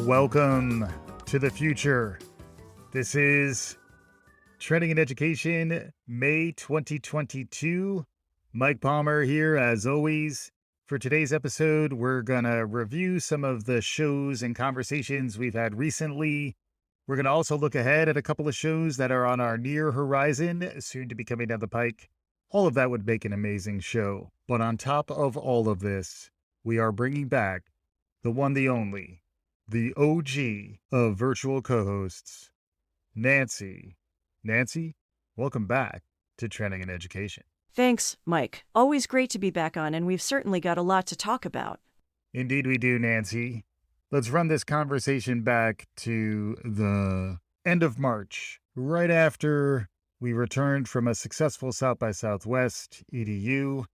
Welcome to the future. This is Trending in Education, May 2022. Mike Palmer here, as always. For today's episode, we're going to review some of the shows and conversations we've had recently. We're going to also look ahead at a couple of shows that are on our near horizon, soon to be coming down the pike. All of that would make an amazing show. But on top of all of this, we are bringing back the one, the only, the OG of virtual co-hosts, Nancy. Nancy, welcome back to Trending in Education. Thanks, Mike. Always great to be back on, and we've certainly got a lot to talk about. Indeed we do, Nancy. Let's run this conversation back to the end of March, right after we returned from a successful South by Southwest EDU.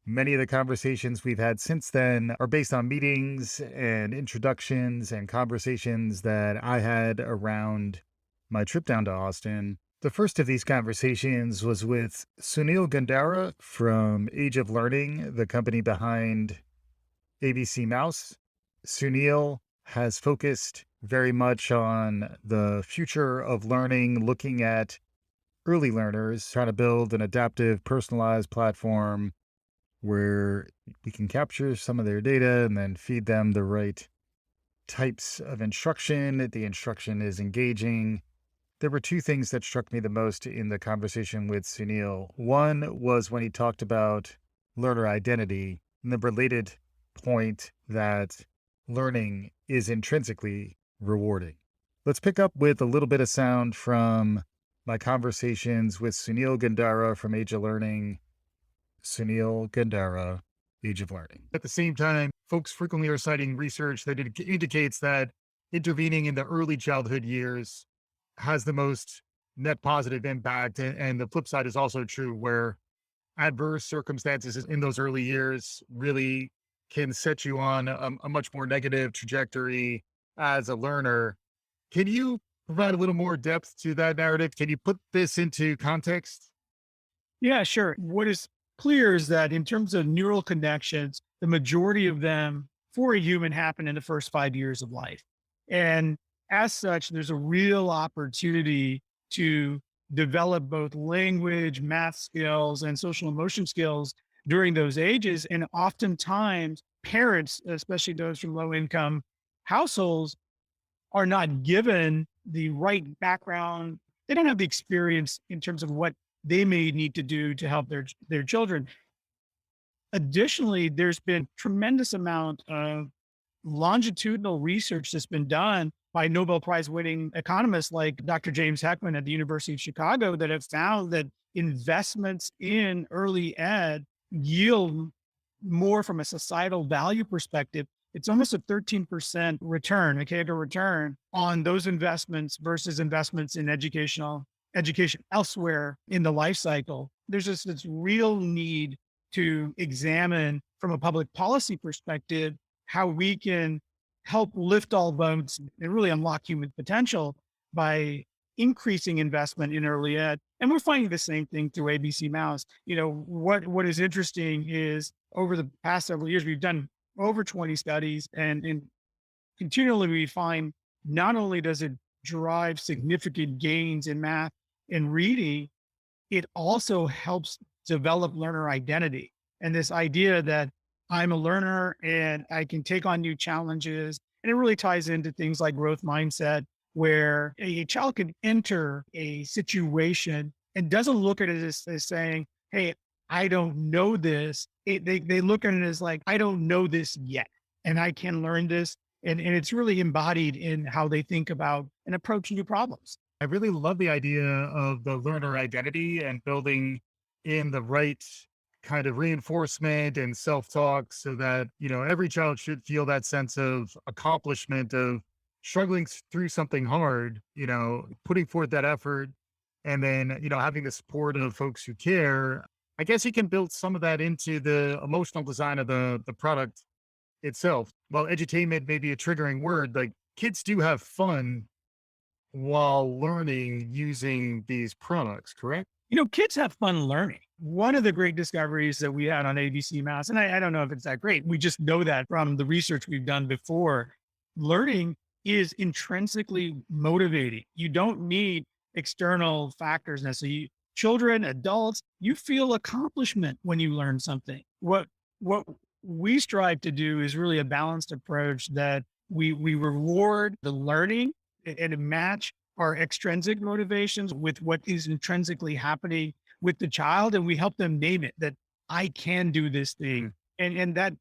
Many of the conversations we've had since then are based on meetings and introductions and conversations that I had around my trip down to Austin. The first of these conversations was with Sunil Gunderia from Age of Learning, the company behind ABC Mouse. Sunil has focused very much on the future of learning, looking at early learners, trying to build an adaptive, personalized platform where we can capture some of their data and then feed them the right types of instruction. The instruction is engaging. There were two things that struck me the most in the conversation with Sunil. One was when he talked about learner identity and the related point that learning is intrinsically rewarding. Let's pick up with a little bit of sound from my conversations with Sunil Gunderia from Age of Learning. Sunil Gunderia, Age of Learning. At the same time, folks frequently are citing research that indicates that intervening in the early childhood years has the most net positive impact. And the flip side is also true, where adverse circumstances in those early years really can set you on a much more negative trajectory as a learner. Can you provide a little more depth to that narrative? Can you put this into context? Yeah, sure. What is clear is that in terms of neural connections, the majority of them for a human happen in the first 5 years of life. And as such, there's a real opportunity to develop both language, math skills, and social emotion skills during those ages. And oftentimes parents, especially those from low income households, are not given the right background. They don't have the experience in terms of what they may need to do to help their children. Additionally, there's been tremendous amount of longitudinal research that's been done by Nobel Prize winning economists like Dr. James Heckman at the University of Chicago that have found that investments in early ed yield more from a societal value perspective. It's almost a 13% return, a CAGR return on those investments versus investments in education elsewhere in the life cycle. There's this real need to examine from a public policy perspective how we can help lift all boats and really unlock human potential by increasing investment in early ed. And we're finding the same thing through ABC Mouse. You know, what is interesting is over the past several years, we've done over 20 studies and continually we find not only does it drive significant gains in math and reading, it also helps develop learner identity. And this idea that I'm a learner and I can take on new challenges. And it really ties into things like growth mindset, where a child can enter a situation and doesn't look at it as saying, hey, I don't know this. They look at it as like, I don't know this yet, and I can learn this. And it's really embodied in how they think about and approach new problems. I really love the idea of the learner identity and building in the right kind of reinforcement and self-talk so that, every child should feel that sense of accomplishment of struggling through something hard, putting forth that effort and then, having the support of folks who care. I guess you can build some of that into the emotional design of the product itself. While edutainment may be a triggering word, like kids do have fun while learning using these products, correct? Kids have fun learning. One of the great discoveries that we had on ABC Mouse, and I don't know if it's that great, we just know that from the research we've done before, learning is intrinsically motivating. You don't need external factors necessarily. Children, adults, you feel accomplishment when you learn something. What we strive to do is really a balanced approach that we reward the learning and match our extrinsic motivations with what is intrinsically happening with the child, and we help them name it that I can do this thing, and that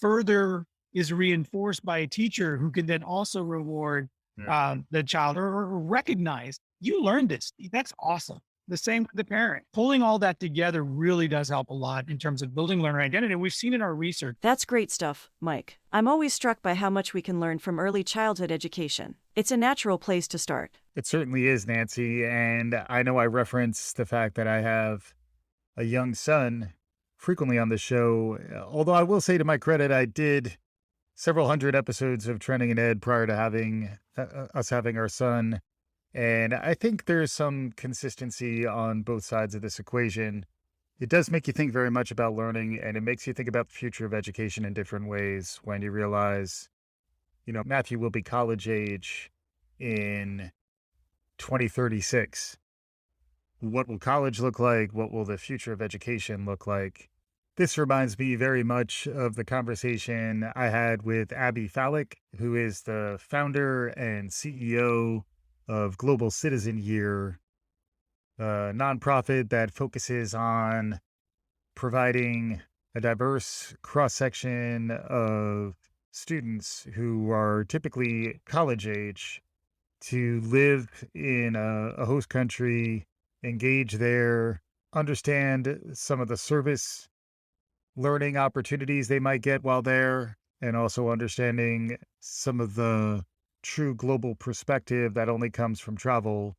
further is reinforced by a teacher who can then also reward the child or recognize you learned this. That's awesome. The same with the parent. Pulling all that together really does help a lot in terms of building learner identity. And we've seen in our research. That's great stuff, Mike. I'm always struck by how much we can learn from early childhood education. It's a natural place to start. It certainly is, Nancy. And I know I reference the fact that I have a young son frequently on the show. Although I will say, to my credit, I did several hundred episodes of Trending in Ed prior to having us having our son. And I think there's some consistency on both sides of this equation. It does make you think very much about learning, and it makes you think about the future of education in different ways when you realize, Matthew will be college age in 2036. What will college look like? What will the future of education look like? This reminds me very much of the conversation I had with Abby Falik, who is the founder and CEO of Global Citizen Year, a nonprofit that focuses on providing a diverse cross-section of students who are typically college age to live in a host country, engage there, understand some of the service learning opportunities they might get while there, and also understanding some of the true global perspective that only comes from travel.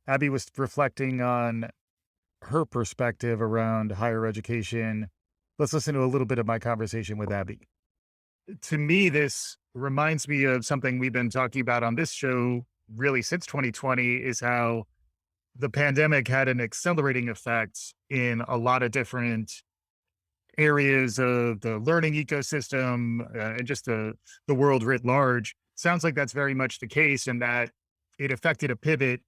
Abby was reflecting on her perspective around higher education. Let's listen to a little bit of my conversation with Abby. To me, this reminds me of something we've been talking about on this show really since 2020, is how the pandemic had an accelerating effect in a lot of different areas of the learning ecosystem and just the world writ large. Sounds like that's very much the case, and that it affected a pivot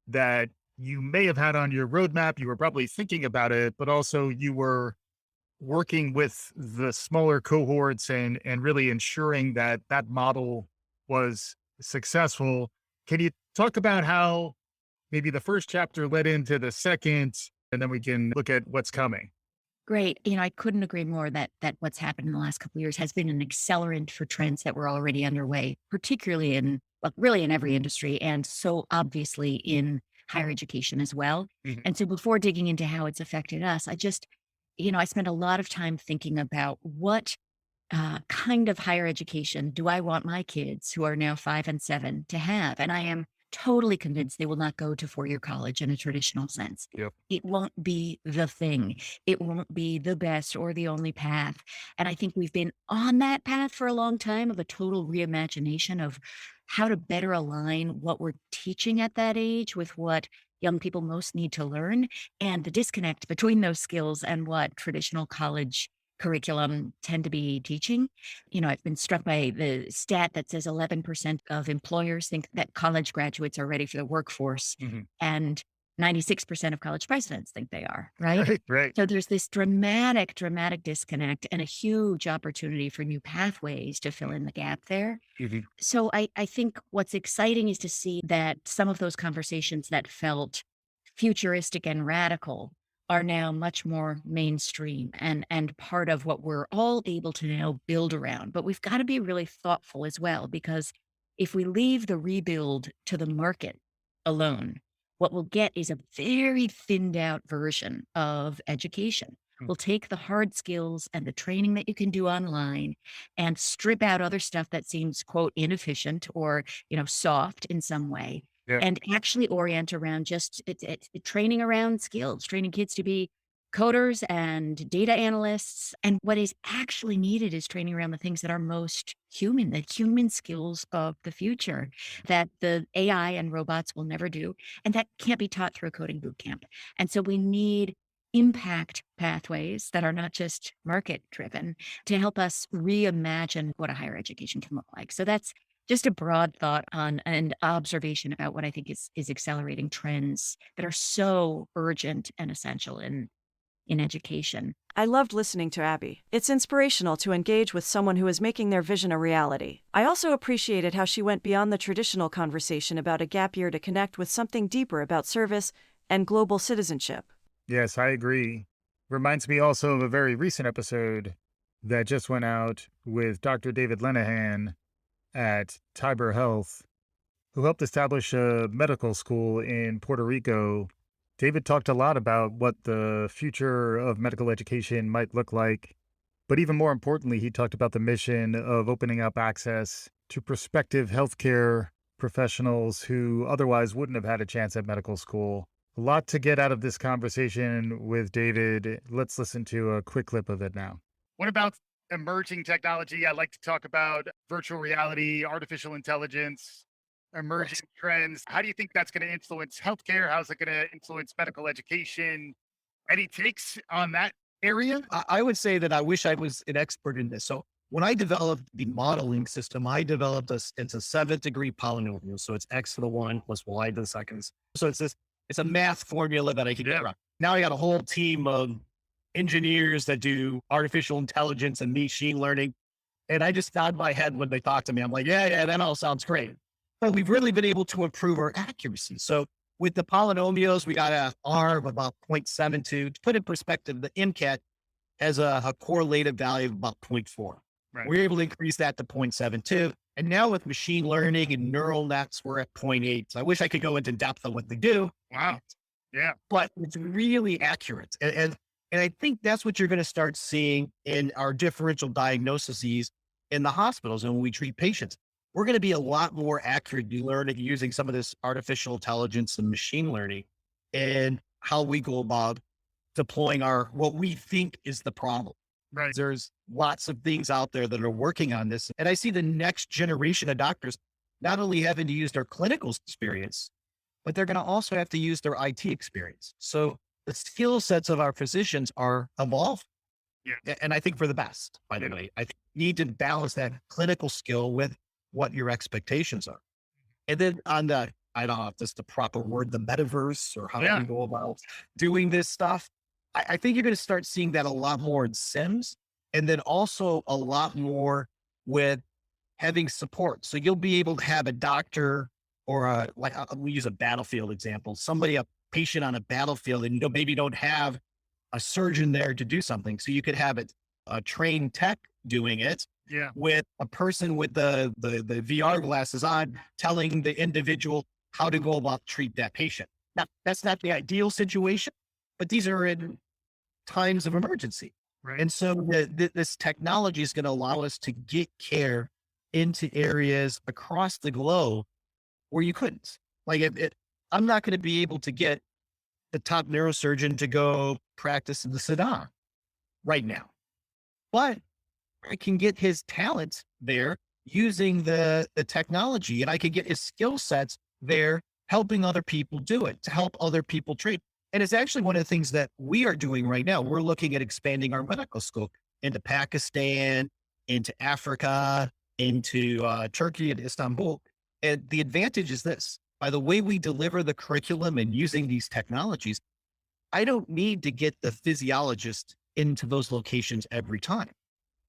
that you may have had on your roadmap. You were probably thinking about it, but also you were working with the smaller cohorts and really ensuring that that model was successful. Can you talk about how maybe the first chapter led into the second, and then we can look at what's coming? Great. I couldn't agree more that what's happened in the last couple of years has been an accelerant for trends that were already underway, particularly really in every industry, and so obviously in higher education as well. Mhm. And so before digging into how it's affected us, I spent a lot of time thinking about what kind of higher education do I want my kids, who are now 5 and 7, to have? And I am totally convinced they will not go to four-year college in a traditional sense. Yep. It won't be the thing. It won't be the best or the only path. And I think we've been on that path for a long time, of a total reimagination of how to better align what we're teaching at that age with what young people most need to learn, and the disconnect between those skills and what traditional college curriculum tend to be teaching. I've been struck by the stat that says 11% of employers think that college graduates are ready for the workforce, Mhm. and 96% of college presidents think they are, right? Right. So there's this dramatic disconnect, and a huge opportunity for new pathways to fill in the gap there. Mhm. So I think what's exciting is to see that some of those conversations that felt futuristic and radical are now much more mainstream and part of what we're all able to now build around. But we've got to be really thoughtful as well, because if we leave the rebuild to the market alone, what we'll get is a very thinned out version of education. Mm. We'll take the hard skills and the training that you can do online and strip out other stuff that seems, quote, inefficient or, soft in some way, Yeah. and actually orient around just training around skills, training kids to be coders and data analysts. And what is actually needed is training around the things that are most human, the human skills of the future that the AI and robots will never do. And that can't be taught through a coding boot camp. And so we need impact pathways that are not just market driven to help us reimagine what a higher education can look like. So that's Just a broad thought on and observation about what I think is accelerating trends that are so urgent and essential in education. I loved listening to Abby. It's inspirational to engage with someone who is making their vision a reality. I also appreciated how she went beyond the traditional conversation about a gap year to connect with something deeper about service and global citizenship. Yes, I agree. Reminds me also of a very recent episode that just went out with Dr. David Lenihan at Tiber Health, who helped establish a medical school in Puerto Rico. David talked a lot about what the future of medical education might look like, but even more importantly, he talked about the mission of opening up access to prospective healthcare professionals who otherwise wouldn't have had a chance at medical school. A lot to get out of this conversation with David. Let's listen to a quick clip of it now. What about emerging technology? I like to talk about virtual reality, artificial intelligence, emerging trends. How do you think that's going to influence healthcare? How's it going to influence medical education? Any takes on that area? I would say that I wish I was an expert in this. So when I developed the modeling system, I developed it's a 7th-degree polynomial. So it's x to the 1 plus y to the seconds. So it's a math formula that I can get around. Now I got a whole team of engineers that do artificial intelligence and machine learning. And I just nod my head when they talk to me. I'm like, yeah, that all sounds great. But we've really been able to improve our accuracy. So with the polynomials, we got a R of about 0.72. To put in perspective, the MCAT has a correlative value of about 0.4. Right. We're able to increase that to 0.72. And now with machine learning and neural nets, we're at 0.8. So I wish I could go into depth on what they do. Wow. Yeah. But it's really accurate. And I think that's what you're going to start seeing in our differential diagnoses in the hospitals and when we treat patients. We're going to be a lot more accurate learning using some of this artificial intelligence and machine learning and how we go about deploying what we think is the problem. Right. There's lots of things out there that are working on this. And I see the next generation of doctors not only having to use their clinical experience, but they're going to also have to use their IT experience. So the skill sets of our physicians are evolving. Yeah. And I think for the best, by the way. I think you need to balance that clinical skill with what your expectations are. And then on the, I don't know if that's the proper word, the metaverse or how do we go about doing this stuff. I think you're going to start seeing that a lot more in Sims and then also a lot more with having support. So you'll be able to have a doctor or we use a battlefield example, a patient on a battlefield and maybe don't have a surgeon there to do something. So you could have a trained tech doing it with a person with the VR glasses on telling the individual how to go about treat that patient. Now, that's not the ideal situation, but these are in times of emergency. Right. And so this technology is going to allow us to get care into areas across the globe where you couldn't. I'm not going to be able to get the top neurosurgeon to go practice in the Sudan right now, but I can get his talent there using the technology, and I can get his skill sets there helping other people do it, to help other people treat. And it's actually one of the things that we are doing right now. We're looking at expanding our medical school into Pakistan, into Africa, into Turkey and Istanbul. And the advantage is this: by the way we deliver the curriculum and using these technologies, I don't need to get the physiologist into those locations every time.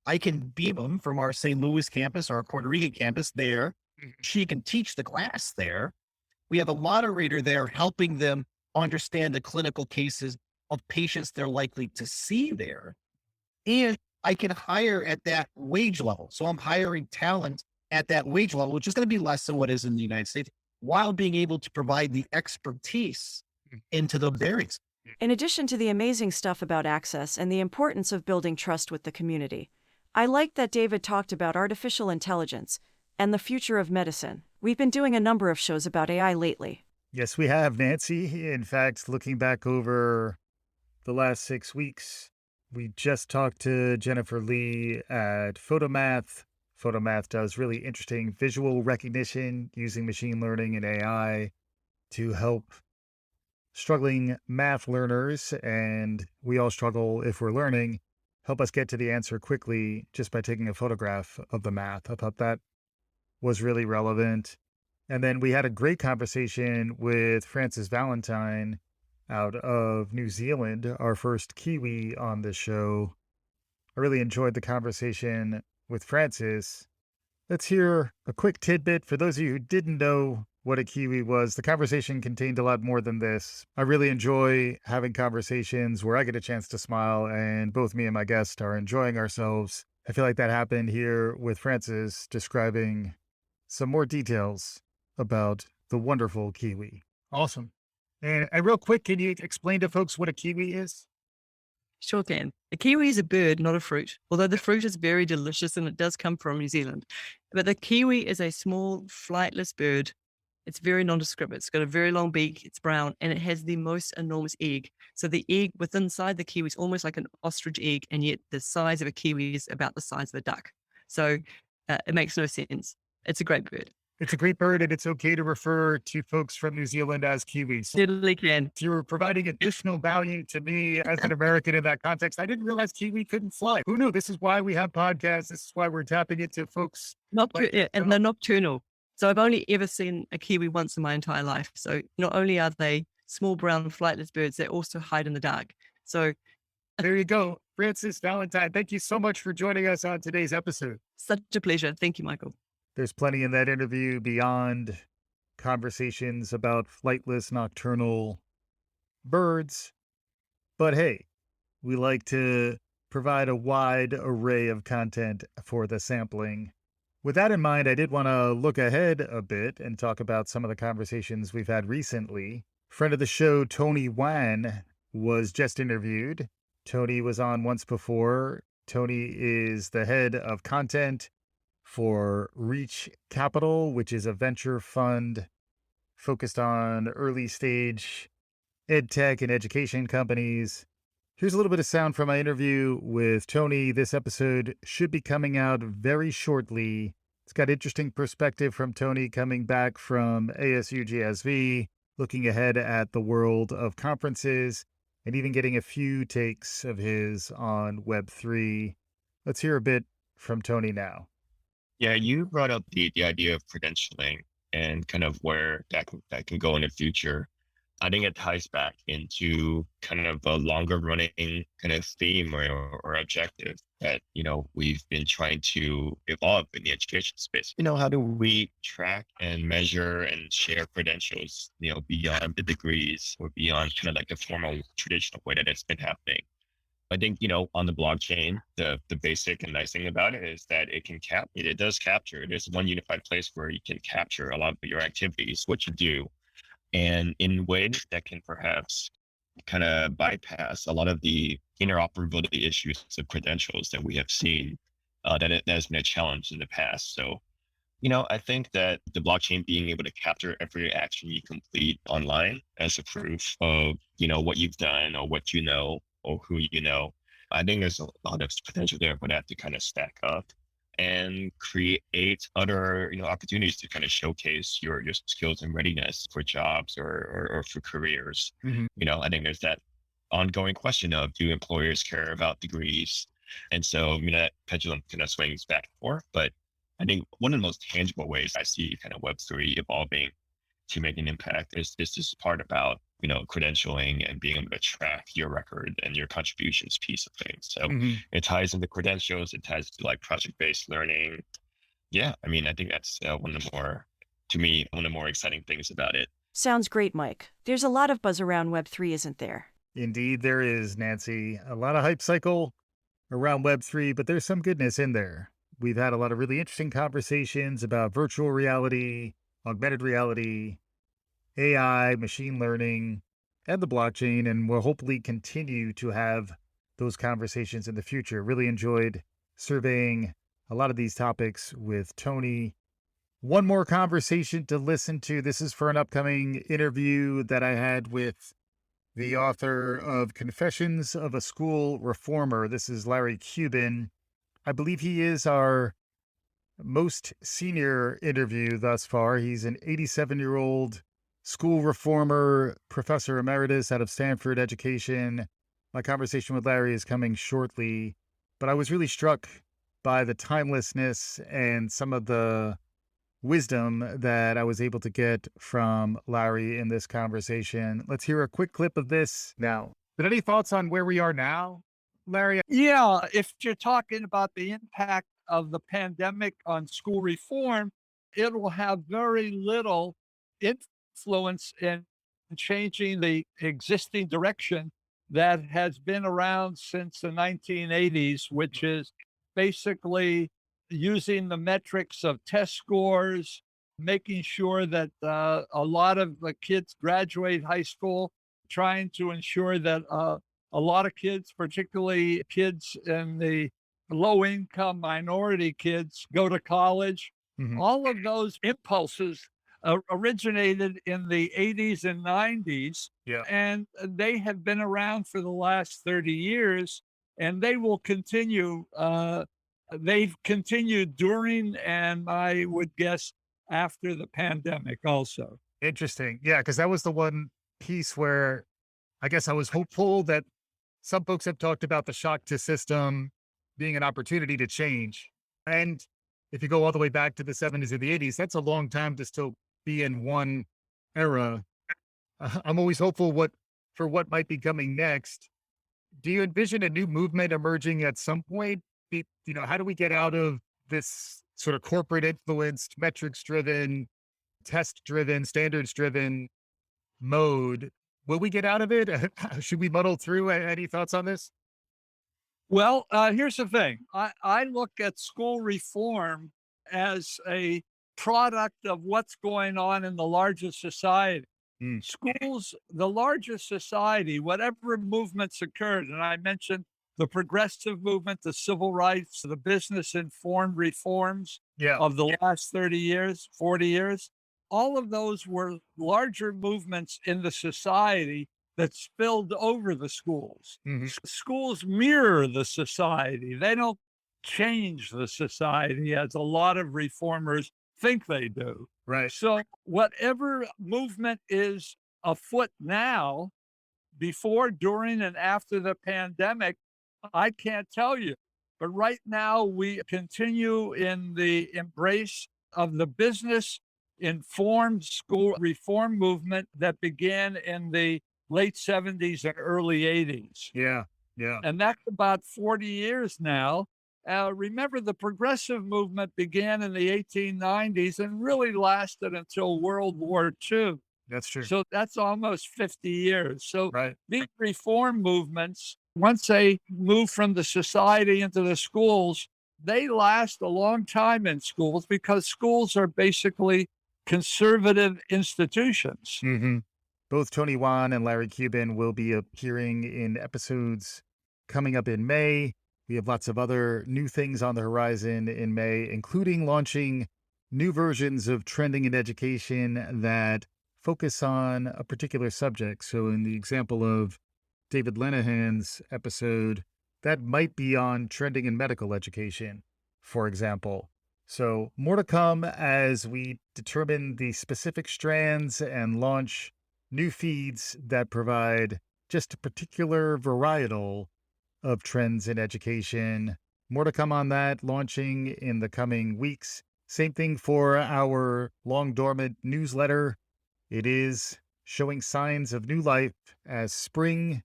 I can beam them from our St. Louis campus, our Puerto Rican campus there. She can teach the class there. We have a moderator there helping them understand the clinical cases of patients they're likely to see there. And I can hire at that wage level. So I'm hiring talent at that wage level, which is going to be less than what is in the United States, while being able to provide the expertise into those areas. In addition to the amazing stuff about access and the importance of building trust with the community, I like that David talked about artificial intelligence and the future of medicine. We've been doing a number of shows about AI lately. Yes, we have, Nancy. In fact, looking back over the last 6 weeks, we just talked to Jennifer Lee at Photomath. Photomath does really interesting visual recognition using machine learning and AI to help struggling math learners, and we all struggle if we're learning, help us get to the answer quickly just by taking a photograph of the math. I thought that was really relevant. And then we had a great conversation with Frances Valintine out of New Zealand, our first Kiwi on the show. I really enjoyed the conversation with Frances. Let's hear a quick tidbit for those of you who didn't know what a Kiwi was. The conversation contained a lot more than this. I really enjoy having conversations where I get a chance to smile and both me and my guest are enjoying ourselves. I feel like that happened here with Frances describing some more details about the wonderful Kiwi. Awesome. And real quick, can you explain to folks what a Kiwi is? Sure can. A kiwi is a bird, not a fruit, although the fruit is very delicious and it does come from New Zealand. But the kiwi is a small, flightless bird. It's very nondescript. It's got a very long beak, it's brown, and it has the most enormous egg. So the egg within inside the kiwi is almost like an ostrich egg, and yet the size of a kiwi is about the size of a duck. So it makes no sense. It's a great bird. It's a great bird, and it's okay to refer to folks from New Zealand as Kiwis. Certainly can. You're providing additional value to me as an American in that context. I didn't realize Kiwi couldn't fly. Who knew? This is why we have podcasts. This is why we're tapping into folks. And they're nocturnal. So I've only ever seen a kiwi once in my entire life. So not only are they small brown flightless birds, they also hide in the dark. So there you go. Frances Valintine, thank you so much for joining us on today's episode. Such a pleasure. Thank you, Michael. There's plenty in that interview beyond conversations about flightless nocturnal birds. But hey, we like to provide a wide array of content for the sampling. With that in mind, I did want to look ahead a bit and talk about some of the conversations we've had recently. Friend of the show, Tony Wan, was just interviewed. Tony was on once before. Tony is the head of content for Reach Capital, which is a venture fund focused on early stage ed tech and education companies. Here's a little bit of sound from my interview with Tony. This episode should be coming out very shortly. It's got interesting perspective from Tony coming back from ASU GSV, looking ahead at the world of conferences, and even getting a few takes of his on Web3. Let's hear a bit from Tony now. Yeah, you brought up the idea of credentialing and kind of where that can go in the future. I think it ties back into kind of a longer running kind of theme or objective that, we've been trying to evolve in the education space. How do we track and measure and share credentials, beyond the degrees or beyond kind of like the formal traditional way that it's been happening? I think, on the blockchain, the basic and nice thing about it is that it does capture. There's one unified place where you can capture a lot of your activities, what you do, and in ways that can perhaps kind of bypass a lot of the interoperability issues of credentials that we have seen that has been a challenge in the past. So, I think that the blockchain being able to capture every action you complete online as a proof of, what you've done or what you know, or who you know, I think there's a lot of potential there for that to kind of stack up and create other, opportunities to kind of showcase your skills and readiness for jobs or for careers. Mm-hmm. I think there's that ongoing question of, do employers care about degrees? And so, that pendulum kind of swings back and forth. But I think one of the most tangible ways I see kind of Web3 evolving to make an impact is this part about, credentialing and being able to track your record and your contributions piece of things. So It ties into credentials, it ties to like project-based learning. Yeah, I think that's one of the more exciting things about it. Sounds great, Mike. There's a lot of buzz around Web3, isn't there? Indeed, there is, Nancy. A lot of hype cycle around Web3, but there's some goodness in there. We've had a lot of really interesting conversations about virtual reality, augmented reality, AI, machine learning, and the blockchain, and we'll hopefully continue to have those conversations in the future. Really enjoyed surveying a lot of these topics with Tony. One more conversation to listen to. This is for an upcoming interview that I had with the author of Confessions of a School Reformer. This is Larry Cuban. I believe he is our most senior interview thus far. He's an 87-year-old school reformer, professor emeritus out of Stanford Education. My conversation with Larry is coming shortly, but I was really struck by the timelessness and some of the wisdom that I was able to get from Larry in this conversation. Let's hear a quick clip of this now. But any thoughts on where we are now, Larry? Yeah, if you're talking about the impact of the pandemic on school reform, it will have very little influence in changing the existing direction that has been around since the 1980s, which is basically using the metrics of test scores, making sure that a lot of the kids graduate high school, trying to ensure that a lot of kids, particularly kids in the low income minority kids, go to college. Mhm. All of those impulses originated in the 80s and 90s, Yeah. and they have been around for the last 30 years, and they will continue. They've continued during, and I would guess after the pandemic also. Interesting. Yeah, because that was the one piece where I guess I was hopeful that some folks have talked about the shock to system being an opportunity to change. And if you go all the way back to the 70s or the 80s, that's a long time to still be in one era. I'm always hopeful for what might be coming next. Do you envision a new movement emerging at some point? How do we get out of this sort of corporate influenced, metrics driven, test driven, standards driven mode? Will we get out of it? Should we muddle through? Any thoughts on this? Well, here's the thing. I look at school reform as a product of what's going on in the larger society. Mm. Schools, the larger society, whatever movements occurred, and I mentioned the progressive movement, the civil rights, the business informed reforms Yeah. of the last 30 years, 40 years, all of those were larger movements in the society that spilled over the schools. Mhm. Schools mirror the society. They don't change the society as a lot of reformers think they do. Right. So, whatever movement is afoot now, before, during, and after the pandemic, I can't tell you. But right now, we continue in the embrace of the business informed school reform movement that began in the late 70s and early 80s. Yeah. Yeah. And that's about 40 years now. Remember, the progressive movement began in the 1890s and really lasted until World War II. That's true. So that's almost 50 years. So Right. these reform movements, once they move from the society into the schools, they last a long time in schools because schools are basically conservative institutions. Hmm. Both Tony Wan and Larry Cuban will be appearing in episodes coming up in May. We have lots of other new things on the horizon in May, including launching new versions of Trending in Education that focus on a particular subject. So in the example of David Lenihan's episode, that might be on trending in medical education, for example. So more to come as we determine the specific strands and launch new feeds that provide just a particular varietal of trends in education. More to come on that, launching in the coming weeks. Same thing for our long dormant newsletter. It is showing signs of new life as spring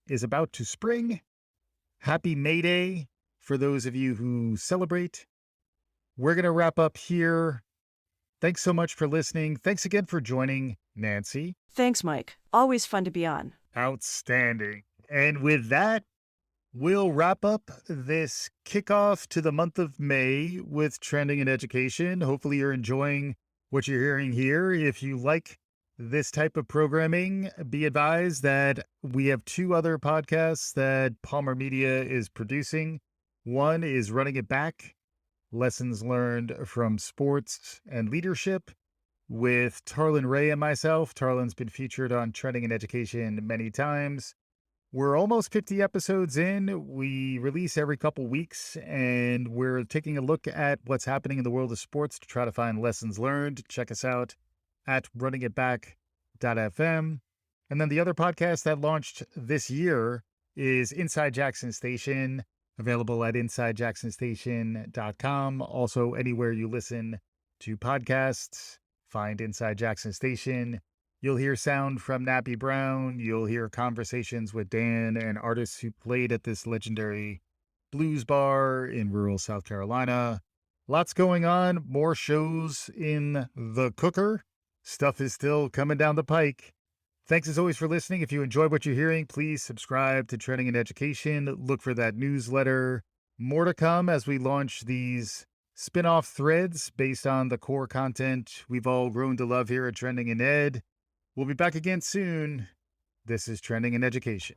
is about to spring. Happy May Day for those of you who celebrate. We're going to wrap up here. Thanks so much for listening. Thanks again for joining, Nancy. Thanks, Mike. Always fun to be on. Outstanding. And with that, we'll wrap up this kickoff to the month of May with Trending in Education. Hopefully you're enjoying what you're hearing here. If you like this type of programming, be advised that we have two other podcasts that Palmer Media is producing. One is Running It Back, Lessons Learned from Sports and Leadership, with Tarlin Ray and myself. Tarlin's been featured on Trending in Education many times. We're almost 50 episodes in. We release every couple weeks, and we're taking a look at what's happening in the world of sports to try to find lessons learned. Check us out at runningitback.fm. And then the other podcast that launched this year is Inside Jackson Station, available at InsideJacksonStation.com. Also, anywhere you listen to podcasts. Find Inside Jackson Station. You'll hear sound from Nappy Brown. You'll hear conversations with Dan and artists who played at this legendary blues bar in rural South Carolina. Lots going on. More shows in the cooker. Stuff is still coming down the pike. Thanks as always for listening. If you enjoy what you're hearing, please subscribe to Trending in Education. Look for that newsletter. More to come as we launch these spin-off threads based on the core content we've all grown to love here at Trending in Ed. We'll be back again soon. This is Trending in Education.